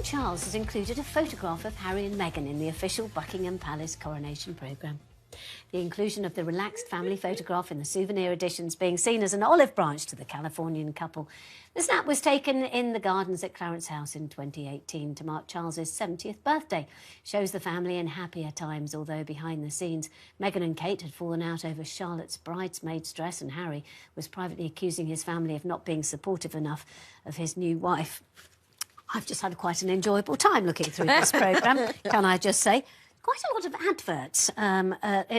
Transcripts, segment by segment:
Charles has included a photograph of Harry and Meghan in the official Buckingham Palace coronation programme. The inclusion of the relaxed family photograph in the souvenir editions being seen as an olive branch to the Californian couple. The snap was taken in the gardens at Clarence House in 2018 to mark Charles's 70th birthday. Shows the family in happier times, although behind the scenes, Meghan and Kate had fallen out over Charlotte's bridesmaid's dress, and Harry was privately accusing his family of not being supportive enough of his new wife. I've just had quite an enjoyable time looking through this programme, can I just say. Quite a lot of adverts,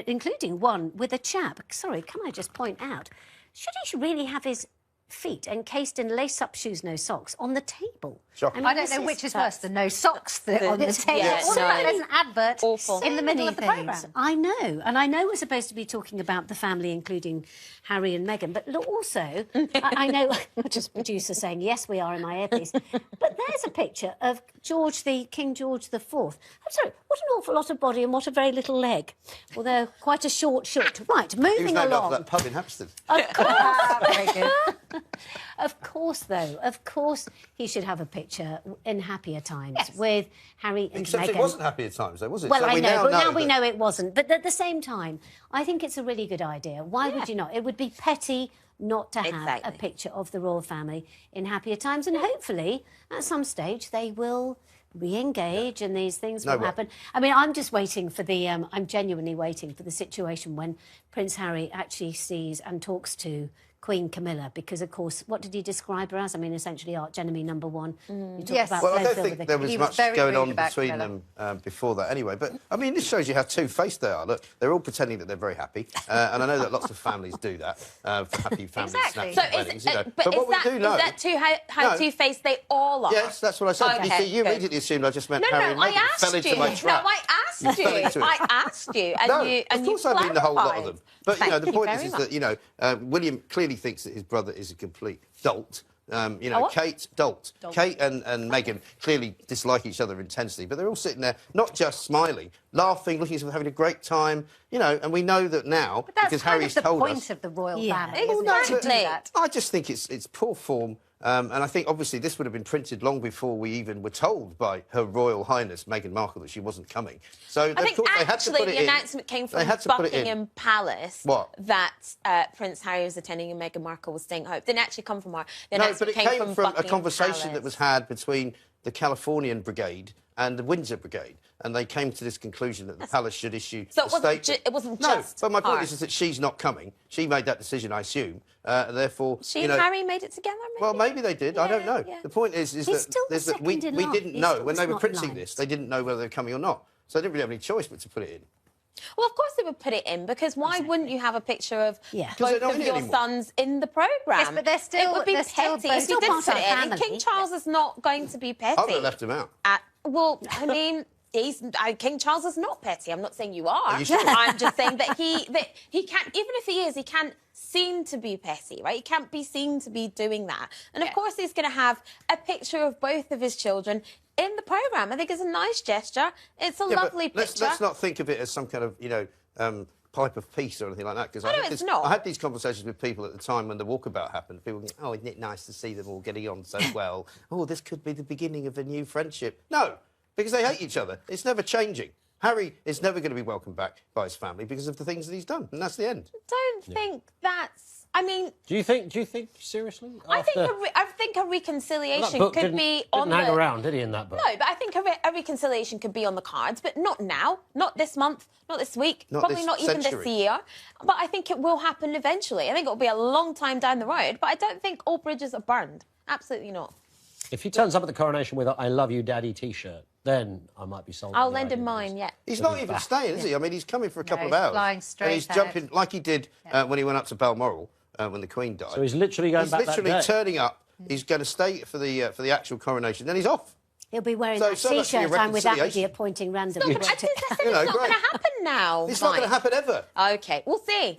including one with a chap. Sorry, can I just point out, should he really have his feet encased in lace-up shoes, no socks, on the table? Shocking. I don't know which is worse, the no socks on the table. Yeah, Or there's an advert in the middle many of the programme. I know, and I know we're supposed to be talking about the family, including Harry and Meghan, but also, I know, just producer saying, yes, we are in my earpiece, but there's a picture of King George IV. I'm sorry, what an awful lot of body and what a very little leg. Although quite a short shoot. Right, moving He was named along. after that pub in Hampstead. Of course. Very good. Of course, though, of course he should have a picture in happier times with Harry and Except Meghan. it wasn't happier times, though, was it? Well, So I we know, but now we that- know it wasn't. But at the same time, I think it's a really good idea. Why would you not? It would be petty not to have a picture of the royal family in happier times. And hopefully, at some stage, they will re-engage and these things will happen. I mean, I'm just waiting for the... I'm genuinely waiting for the situation when Prince Harry actually sees and talks to Queen Camilla, because, of course, what did he describe her as? I mean, essentially, arch enemy number one. You talk about well, I don't Blowfield think with there the- was much going on between them before that anyway. But, I mean, this shows you how two-faced they are. Look, they're all pretending that they're very happy. And I know that lots of families do that, for happy family snaps and weddings. You know. But what we do know... Is that how two-faced they all are? Yes, that's what I said. Okay, you immediately assumed I just meant No, Harry and I Meghan. asked Fell into you. my trap. No, I asked you. I asked you, and No, you of course I mean the whole lot of them. But, you know, the point very is much. that, you know, William clearly thinks that his brother is a complete dolt. You know, what? Kate and Meghan clearly dislike each other intensely, but they're all sitting there, not just smiling, laughing, looking as if they're having a great time, you know, and we know that now, But that's because kind Harry's of the told point us... of the royal Yeah. family, isn't Exactly. it, to do that? I just think it's poor form. And I think, obviously, this would have been printed long before we even were told by Her Royal Highness Meghan Markle that she wasn't coming. So, I think of course, they had to put it the in. announcement came from They had to put it in. Buckingham Palace that Prince Harry was attending and Meghan Markle was staying at home. It didn't actually come from her. The No, announcement but it came from a Buckingham conversation Palace. that was had between the Californian Brigade and the Windsor Brigade, and they came to this conclusion that the palace should issue So a statement. it wasn't No, just but my point her. is that she's not coming. She made that decision, I assume. Therefore, She you know, and Harry made it together, maybe? well, maybe they did. I don't know. Yeah. The point is He's still the that we second in line. didn't He's know still when they were not printing in this. line. They didn't know whether they were coming or not, so they didn't really have any choice but to put it in. Well, of course they would put it in, because why wouldn't you have a picture of they're both not of in it your anymore. sons in the programme? Yes, but they're still... It would be they're still petty both if you did part put of it in. our And family. King Charles is not going to be petty. I would have left him out. Well, I mean... King Charles is not petty. I'm not saying you are. Are you sure? I'm just saying that he can't, even if he is, he can't seem to be petty, right? He can't be seen to be doing that. And of course he's going to have a picture of both of his children in the programme. I think it's a nice gesture. It's a lovely picture. Let's not think of it as some kind of, you know, pipe of peace or anything like that. Because it's not. I had these conversations with people at the time when the walkabout happened. People going, oh, isn't it nice to see them all getting on so well? Oh, this could be the beginning of a new friendship. No. Because they hate each other. It's never changing. Harry is never going to be welcomed back by his family because of the things that he's done, and that's the end. Don't think that's... I mean... Do you think seriously? I think a reconciliation could be on didn't hang around, did he, in that book? No, but I think a reconciliation could be on the cards, but not now, not this month, not this week, probably not even this year. But I think it will happen eventually. I think it will be a long time down the road, but I don't think all bridges are burned. Absolutely not. If he turns up at the coronation with a "I love you, Daddy" T-shirt, then I might be sold. I'll lend him mine, yeah. He's not even staying, is he? I mean, he's coming for a couple of hours. flying straight and he's jumping, like he did when he went up to Balmoral when the Queen died. So he's literally going back that day. He's literally turning up. He's going to stay for the actual coronation. Then he's off. He'll be wearing So that so much for your T-shirt and with Abby reconciliation. appointing randomly. It's not You know, going to great. happen now. It's not going to happen ever. OK, we'll see.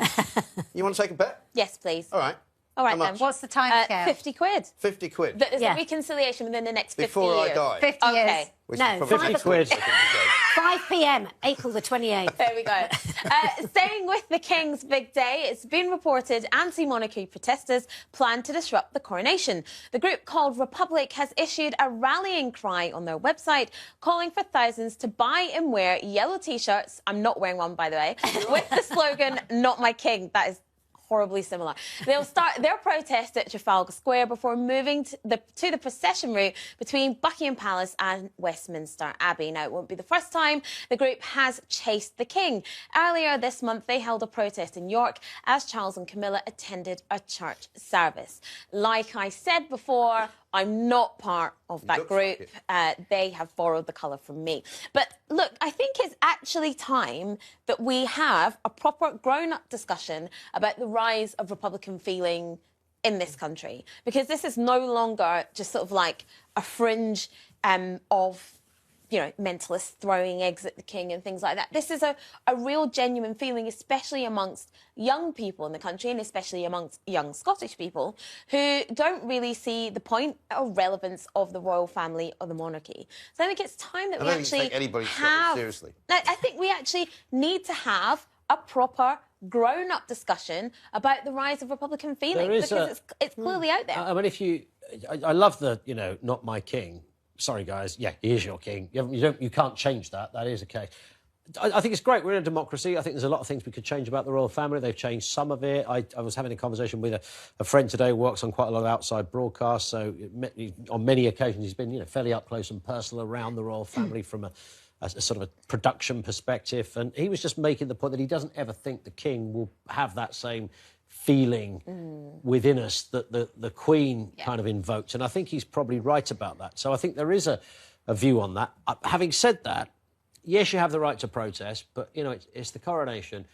You want to take a bet? Yes, please. All right. All right, How then. much? What's the time scale? 50 quid. 50 quid. There's a reconciliation within the next 50 Before years. I die. 50 years. OK. Which No, is probably 50 next quid. week, I think, so. 5 p.m, April the 28th. There we go. Staying with the King's big day, it's been reported anti-monarchy protesters plan to disrupt the coronation. The group called Republic has issued a rallying cry on their website, calling for thousands to buy and wear yellow T-shirts. I'm not wearing one, by the way, with the slogan, "Not my king." That is horribly similar. They'll start their protest at Trafalgar Square before moving to the procession route between Buckingham Palace and Westminster Abbey. Now, it won't be the first time the group has chased the King. Earlier this month, they held a protest in York as Charles and Camilla attended a church service. Like I said before, I'm not part of that group. They have borrowed the colour from me. But look, I think it's actually time that we have a proper grown-up discussion about the rise of Republican feeling in this country, because this is no longer just sort of like a fringe of, you know, mentalists throwing eggs at the King and things like that. This is a real genuine feeling, especially amongst young people in the country and especially amongst young Scottish people who don't really see the point or relevance of the royal family or the monarchy. So I think it's time that we actually take anybody have... seriously. I think we actually need to have a proper grown-up discussion about the rise of Republican feeling, because it's clearly out there. I mean, I love the, you know, "Not my king." Sorry, guys. Yeah, he is your king. You can't change that. That is okay. I think it's great. We're in a democracy. I think there's a lot of things we could change about the royal family. They've changed some of it. I was having a conversation with a friend today who works on quite a lot of outside broadcasts. So on many occasions, he's been, you know, fairly up close and personal around the royal family from a sort of a production perspective. And he was just making the point that he doesn't ever think the King will have that same feeling within us that the Queen kind of invoked. And I think he's probably right about that. So I think there is a view on that. Having said that, yes, you have the right to protest, but, you know, it's the coronation.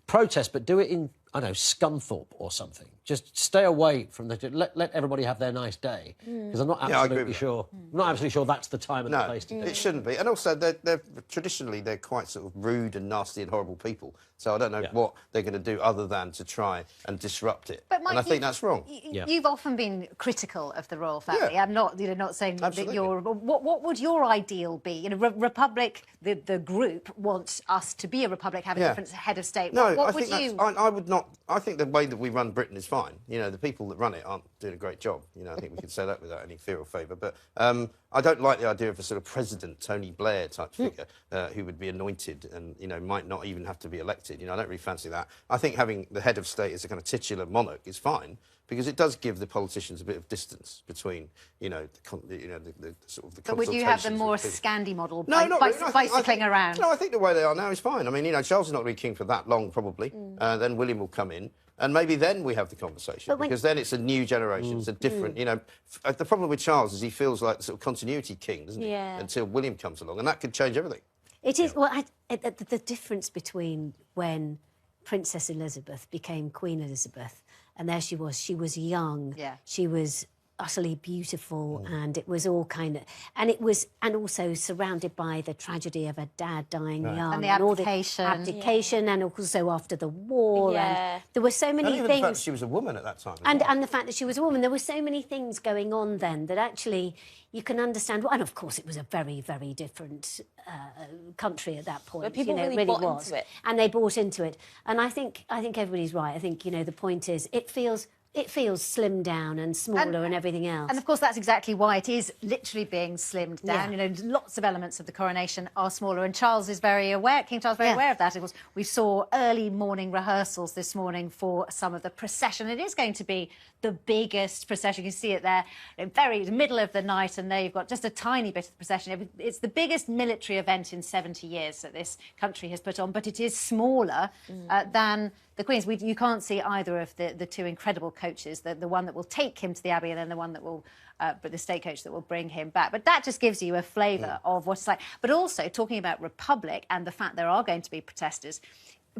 Protest, but do it in, I don't know, Scunthorpe or something. Just stay away from let everybody have their nice day, because I'm not absolutely sure. I'm not absolutely sure that's the time and the place to do it. It shouldn't be. And also, they're traditionally they're quite sort of rude and nasty and horrible people. So I don't know what they're going to do other than to try and disrupt it. But Mike, and I think that's wrong. You've often been critical of the royal family. I'm not, not saying that you're. What would your ideal be? You know, Republic, the group wants us to be a republic, have a different head of state. No, what I would think you? I would not. I think the way that we run Britain is fine. You know, the people that run it aren't doing a great job. You know, I think we can say that without any fear or favour. But I don't like the idea of a sort of President Tony Blair type figure who would be anointed and, you know, might not even have to be elected. You know, I don't really fancy that. I think having the head of state as a kind of titular monarch is fine, because it does give the politicians a bit of distance between, you know, the sort of the. But would you have the more Scandi model, not really. bicycling around? No, I think the way they are now is fine. I mean, you know, Charles is not going to be king for that long, probably. Then William will come in. And maybe then we have the conversation, because then it's a new generation, it's a different, you know... The problem with Charles is he feels like the sort of continuity king, doesn't he? Until William comes along, and that could change everything. It is... Well, the difference between when Princess Elizabeth became Queen Elizabeth, and there she was young, she was utterly beautiful, and it was all kind of... And also surrounded by the tragedy of her dad dying young. And the abdication. And also after the war. And there were so many even things... the fact that she was a woman at that time. And the fact that she was a woman. There were so many things going on then that actually you can understand. And of course, it was a very, very different country at that point. But people really bought into it. And they bought into it. And I think everybody's right. I think, you know, the point is it feels slimmed down and smaller and everything else. And of course, that's exactly why it is literally being slimmed down. You know, lots of elements of the coronation are smaller, and Charles is very aware. King Charles is very aware of that. Of course, we saw early morning rehearsals this morning for some of the procession. It is going to be the biggest procession. You can see it there, very middle of the night, and there you've got just a tiny bit of the procession. It's the biggest military event in 70 years that this country has put on, but it is smaller than the Queen's. You can't see either of the two incredible coaches, the one that will take him to the Abbey and then the one that will, the state coach that will bring him back. But that just gives you a flavour of what it's like. But also, talking about Republic and the fact there are going to be protesters,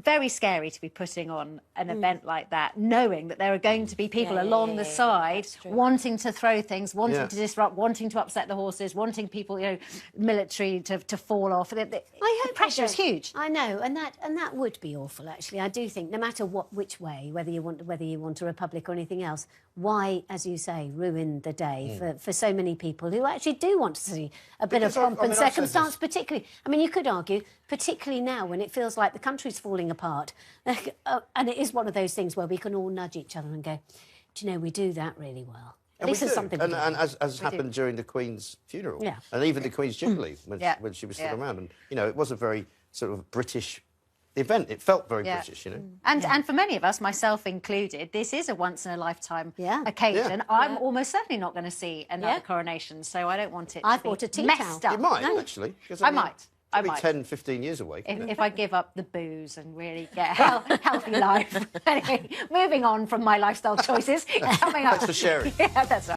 very scary to be putting on an event like that, knowing that there are going to be people along the side wanting to throw things, wanting to disrupt, wanting to upset the horses, wanting people, you know, military to fall off. I hope the pressure is huge. I know, and that would be awful. Actually, I do think no matter which way, whether you want a republic or anything else, why, as you say, ruin the day for so many people who actually do want to see a bit of pomp and circumstance, particularly. I mean, you could argue, particularly now when it feels like the country's falling apart, and it is one of those things where we can all nudge each other and go, do you know, we do that really well. At least there's something. And as happened during the Queen's funeral, and even the Queen's Jubilee when she was still around, and you know, it was a very sort of British event. It felt very British, you know. And for many of us, myself included, this is a once-in-a-lifetime occasion. I'm almost certainly not going to see another coronation, so I don't want it to be bought a tea messed towel. up. You might, actually. I might. I Probably might. 10, 15 years away. If I give up the booze and really get a healthy life. Anyway, moving on from my lifestyle choices. Coming up. Thanks for sharing. Yeah, that's right.